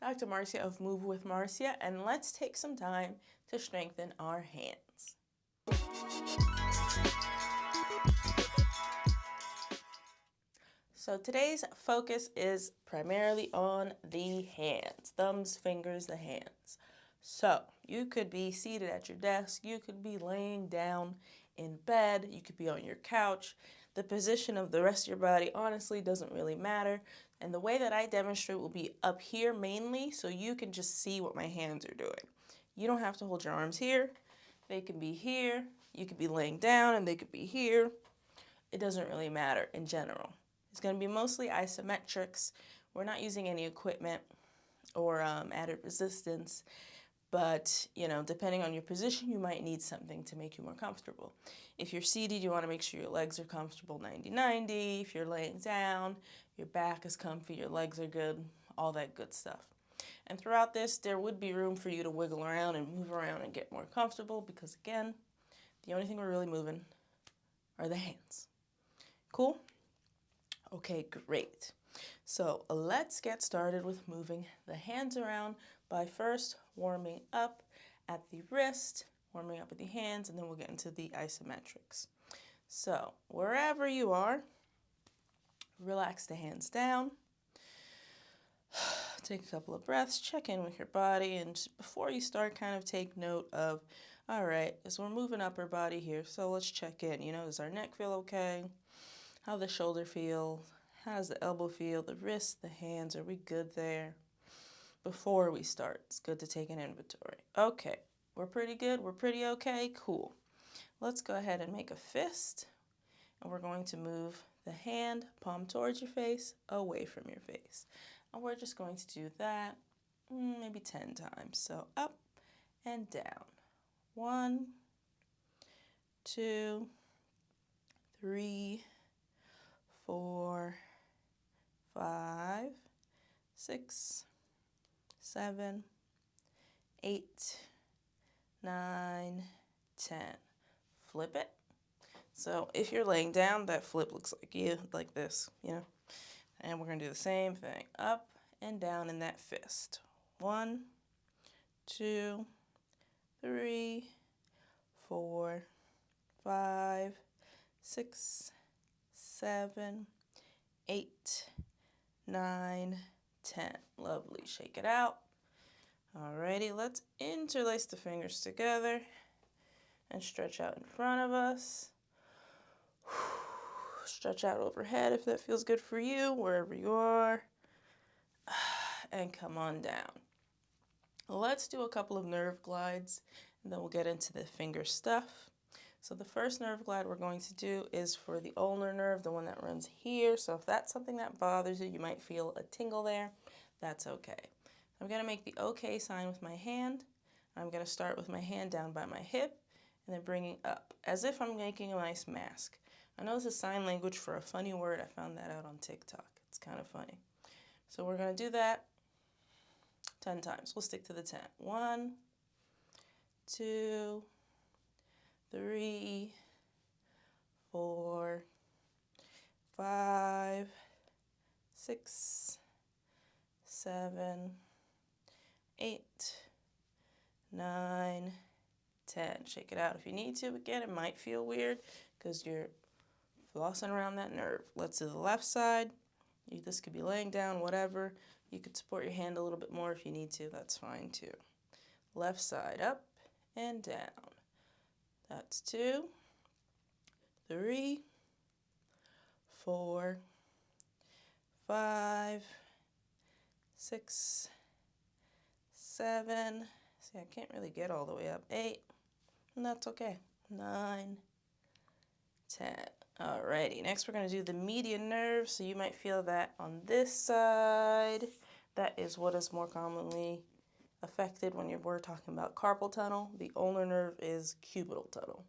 Dr. Marcia of Move with Marcia, and let's take some time to strengthen our hands. So today's focus is primarily on the hands, thumbs, fingers, the hands. So you could be seated at your desk, you could be laying down in bed, you could be on your couch. The position of the rest of your body honestly doesn't really matter. And the way that I demonstrate will be up here mainly, so you can just see what my hands are doing. You don't have to hold your arms here. They can be here. You could be laying down and they could be here. It doesn't really matter in general. It's going to be mostly isometrics. We're not using any equipment or added resistance, but depending on your position, you might need something to make you more comfortable. If you're seated, you want to make sure your legs are comfortable 90-90. If you're laying down, your back is comfy, your legs are good, all that good stuff. And throughout this, there would be room for you to wiggle around and move around and get more comfortable because, again, the only thing we're really moving are the hands. Cool? Okay, great. So let's get started with moving the hands around by first warming up at the wrist, warming up at the hands, and then we'll get into the isometrics. So wherever you are, relax the hands down. Take a couple of breaths, check in with your body, and before you start, kind of take note of, all right, as we're moving up our body here, so let's check in. Does our neck feel okay? How the shoulder feel? How does the elbow feel? The wrist, the hands, are we good there? Before we start, it's good to take an inventory. Okay, we're pretty good, we're pretty okay, cool. Let's go ahead and make a fist, and we're going to move the hand, palm towards your face, away from your face. And we're just going to do that maybe 10 times. So up and down. 1, 2, 3, 4, 5, 6, 7, 8, 9, 10. Flip it. So if you're laying down, that flip looks like you, like this, And we're going to do the same thing, up and down in that fist. 1, 2, 3, 4, 5, 6, 7, 8, 9, 10. Lovely. Shake it out. Alrighty, let's interlace the fingers together and stretch out in front of us. Stretch out overhead if that feels good for you, wherever you are. And come on down. Let's do a couple of nerve glides, and then we'll get into the finger stuff. So the first nerve glide we're going to do is for the ulnar nerve, the one that runs here. So if that's something that bothers you, you might feel a tingle there. That's okay. I'm going to make the okay sign with my hand. I'm going to start with my hand down by my hip and then bringing up as if I'm making a nice mask. I know this is sign language for a funny word. I found that out on TikTok. It's kind of funny. So we're going to do that 10 times. We'll stick to the 10. 1, 2, 3, 4, 5, 6, 7, 8, 9, 10. Shake it out if you need to. Again, it might feel weird because you're flossing around that nerve. Let's do the left side. This could be laying down, whatever. You could support your hand a little bit more if you need to. That's fine too. Left side, up and down. That's 2, 3, 4, 5, 6, 7. See, I can't really get all the way up. 8, and that's okay. 9, 10. Alrighty, next we're going to do the median nerve. So you might feel that on this side. That is what is more commonly affected when we're talking about carpal tunnel. The ulnar nerve is cubital tunnel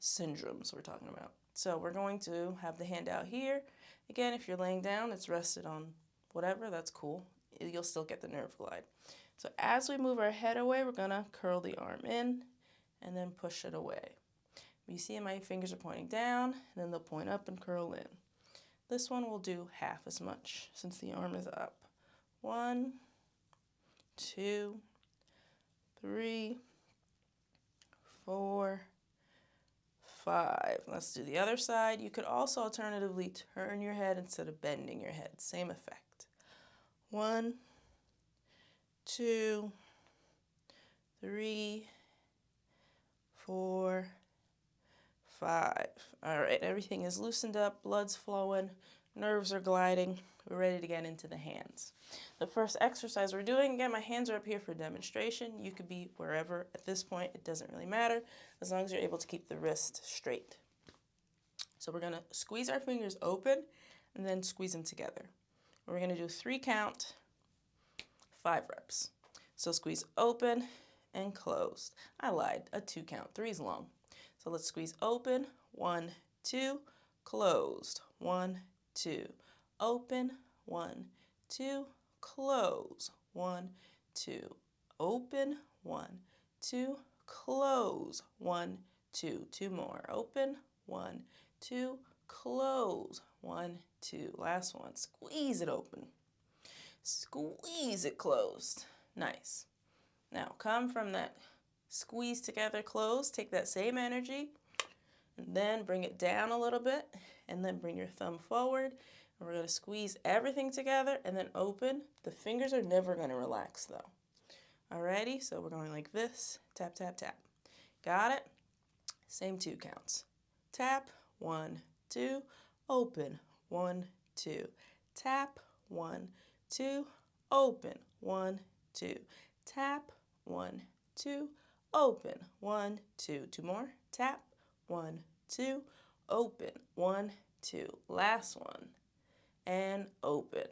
syndromes we're talking about. So we're going to have the hand out here. Again, if you're laying down, it's rested on whatever, that's cool. You'll still get the nerve glide. So as we move our head away, we're going to curl the arm in and then push it away. You see my fingers are pointing down, and then they'll point up and curl in. This one will do half as much since the arm is up. 1, 2, 3, 4, 5. Let's do the other side. You could also alternatively turn your head instead of bending your head. Same effect. 1, 2, 3, 4, 5. All right, everything is loosened up, blood's flowing, nerves are gliding. We're ready to get into the hands. The first exercise we're doing, again, my hands are up here for demonstration. You could be wherever at this point. It doesn't really matter as long as you're able to keep the wrist straight. So we're going to squeeze our fingers open and then squeeze them together. We're going to do 3 count, 5 reps. So squeeze open and closed. I lied, a 2 count, 3 is long. So let's squeeze open, 1, 2, closed, 1, 2, open, 1, 2, close, 1, 2, open, 1, 2, close, 1, 2, 2 more, open, 1, 2, close, 1, 2, last one, squeeze it open, squeeze it closed, nice. Now come from that squeeze together close, take that same energy and then bring it down a little bit and then bring your thumb forward and we're going to squeeze everything together and then open. The fingers are never going to relax though. Alrighty, so we're going like this, tap, tap, tap. Got it? Same 2 counts. Tap, 1, 2, open, 1, 2, tap, 1, 2, open, 1, 2, tap, 1, 2, open, 1, 2, 2 more, tap, 1, 2, open, 1, 2, last one, and open.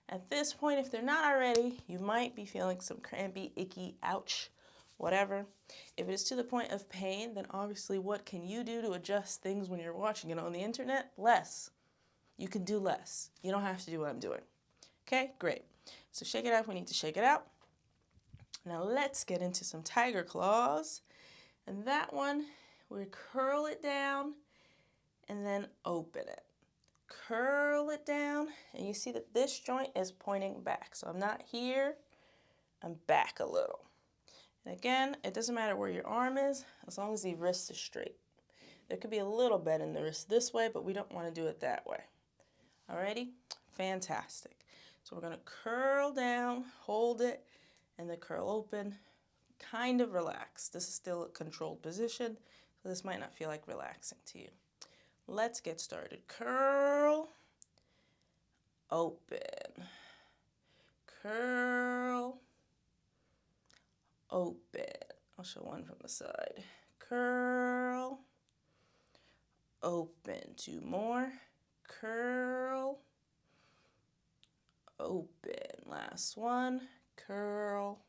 At this point, if they're not already, you might be feeling some crampy, icky, ouch, whatever. If it is to the point of pain, then obviously what can you do to adjust things when you're watching it on the internet? Less. You can do less. You don't have to do what I'm doing. Okay, great. So shake it out if we need to shake it out. Now let's get into some tiger claws. And that one, we curl it down and then open it. Curl it down, and you see that this joint is pointing back. So I'm not here, I'm back a little. And again, it doesn't matter where your arm is, as long as the wrist is straight. There could be a little bend in the wrist this way, but we don't want to do it that way. Alrighty? Fantastic. So we're going to curl down, hold it, and then curl open. Kind of relax. This is still a controlled position, so this might not feel like relaxing to you. Let's get started. Curl, open, curl, open. I'll show one from the side. Curl, open. 2 more. Curl, open. Last one. Curl,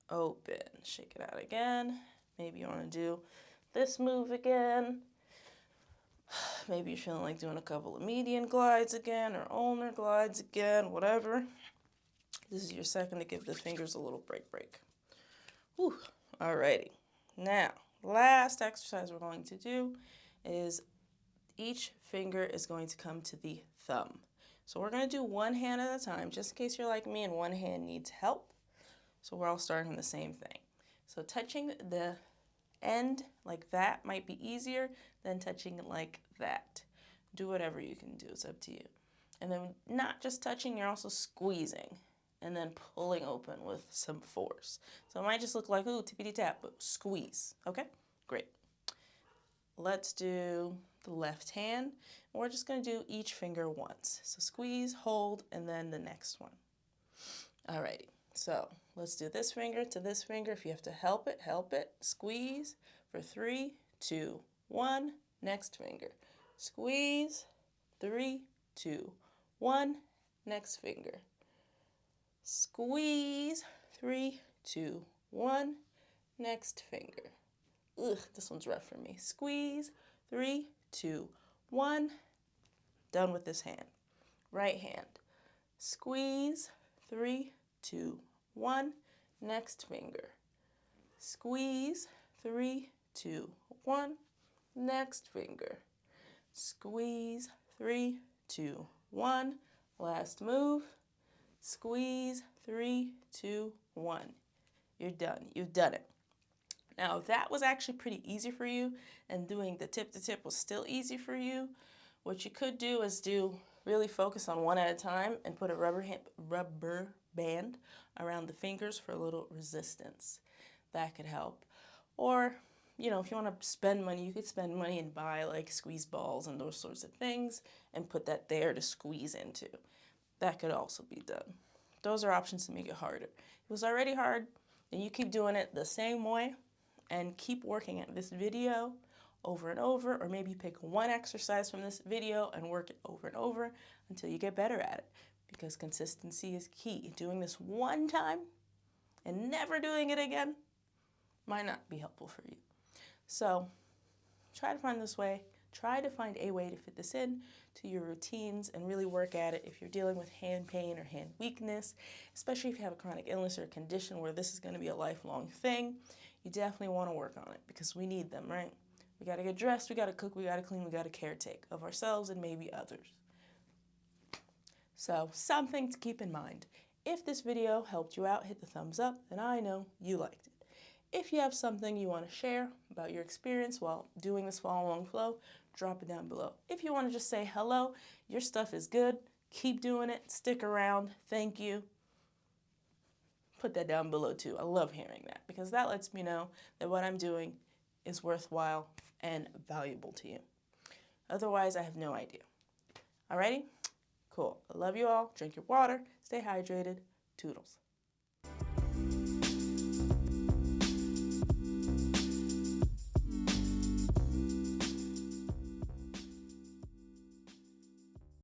open. Shake it out again. Maybe you want to do this move again. Maybe you're feeling like doing a couple of median glides again or ulnar glides again, whatever. This is your second to give the fingers a little break. Whew. Alrighty. Now, last exercise we're going to do is each finger is going to come to the thumb. So we're going to do one hand at a time, just in case you're like me and one hand needs help. So we're all starting the same thing. So touching the end like that might be easier than touching it like that. Do whatever you can do, it's up to you. And then not just touching, you're also squeezing and then pulling open with some force. So it might just look like, ooh, tippity tap, but squeeze, okay? Great. Let's do the left hand. We're just gonna do each finger once. So squeeze, hold, and then the next one. Alrighty. So let's do this finger to this finger. If you have to help it. Squeeze for 3, 2, 1. Next finger. Squeeze. 3, 2, 1. Next finger. Squeeze. 3, 2, 1. Next finger. Ugh, this one's rough for me. Squeeze. 3, 2, 1. Done with this hand. Right hand. Squeeze. 3, 2, 1. Next finger. Squeeze. 3, 2, 1. Next finger. Squeeze. 3, 2, 1. Last move. Squeeze, 3, 2, 1. You're done. You've done it. Now, if that was actually pretty easy for you and doing the tip to tip was still easy for you, what you could do is really focus on one at a time and put a rubber band around the fingers for a little resistance. That could help. Or, if you want to spend money, you could spend money and buy like squeeze balls and those sorts of things and put that there to squeeze into. That could also be done. Those are options to make it harder. If it was already hard, then you keep doing it the same way and keep working at this video over and over, or maybe pick one exercise from this video and work it over and over until you get better at it, because consistency is key. Doing this one time and never doing it again might not be helpful for you. So try to find this way. Try to find a way to fit this in to your routines and really work at it if you're dealing with hand pain or hand weakness, especially if you have a chronic illness or a condition where this is going to be a lifelong thing. You definitely want to work on it because we need them, right? We got to get dressed, we got to cook, we got to clean, we got to caretake of ourselves and maybe others. So something to keep in mind. If this video helped you out, hit the thumbs up, and I know you liked it. If you have something you want to share about your experience while doing this follow along flow, drop it down below. If you want to just say hello, your stuff is good, keep doing it, stick around, thank you, put that down below too. I love hearing that because that lets me know that what I'm doing is worthwhile and valuable to you. Otherwise, I have no idea. Alrighty? Cool. I love you all. Drink your water. Stay hydrated. Toodles.